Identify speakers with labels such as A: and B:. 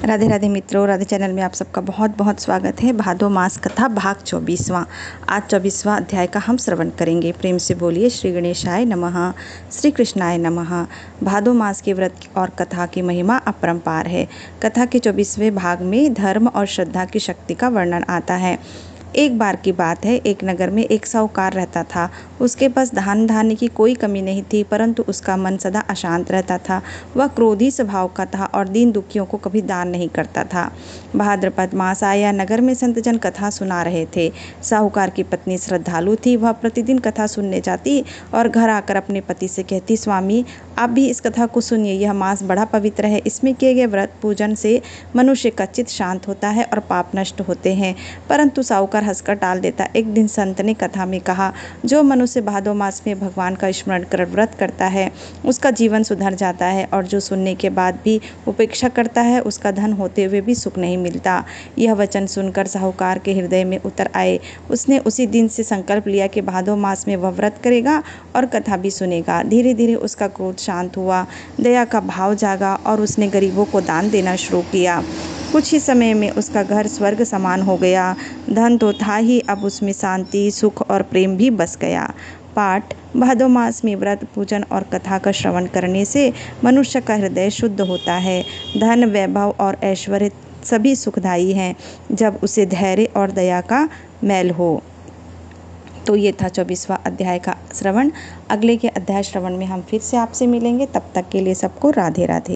A: राधे राधे मित्रों, राधे चैनल में आप सबका बहुत बहुत स्वागत है। भादो मास कथा भाग 24वां। आज 24वां अध्याय का हम श्रवण करेंगे। प्रेम से बोलिए श्री गणेशाय नमः, श्री कृष्णाय नमः। भादो मास के व्रत और कथा की महिमा अपरंपार है। कथा के 24वें भाग में धर्म और श्रद्धा की शक्ति का वर्णन आता है। एक बार की बात है, एक नगर में एक साहूकार रहता था। उसके पास धन धान्य की कोई कमी नहीं थी, परंतु उसका मन सदा अशांत रहता था। वह क्रोधी स्वभाव का था और दीन दुखियों को कभी दान नहीं करता था। भाद्रपद मास आया, नगर में संतजन कथा सुना रहे थे। साहूकार की पत्नी श्रद्धालु थी। वह प्रतिदिन कथा सुनने जाती और घर आकर अपने पति से कहती, स्वामी आप भी इस कथा को सुनिए। यह मास बड़ा पवित्र है। इसमें किए गए व्रत पूजन से मनुष्य का चित्त शांत होता है और पाप नष्ट होते हैं। परंतु साहूकार हंसकर टाल देता। एक दिन संत ने कथा में कहा, जो मनुष्य भादो मास में भगवान का स्मरण कर व्रत करता है उसका जीवन सुधर जाता है, और जो सुनने के बाद भी उपेक्षा करता है उसका धन होते हुए भी सुख नहीं मिलता। यह वचन सुनकर साहूकार के हृदय में उतर आए। उसने उसी दिन से संकल्प लिया कि भादो मास में वह व्रत करेगा और कथा भी सुनेगा। धीरे धीरे उसका क्रोध शांत हुआ, दया का भाव जागा और उसने गरीबों को दान देना शुरू किया। कुछ ही समय में उसका घर स्वर्ग समान हो गया। धन तो था ही, अब उसमें शांति, सुख और प्रेम भी बस गया। पाठ: भादो मास में व्रत, पूजन और कथा का श्रवण करने से मनुष्य का हृदय शुद्ध होता है। धन, वैभव और ऐश्वर्य सभी सुखदायी हैं, जब उसे धैर्य और दया का मैल हो। तो ये था 24वां अध्याय का श्रवण। अगले के अध्याय श्रवण में हम फिर से आपसे मिलेंगे। तब तक के लिए सबको राधे राधे।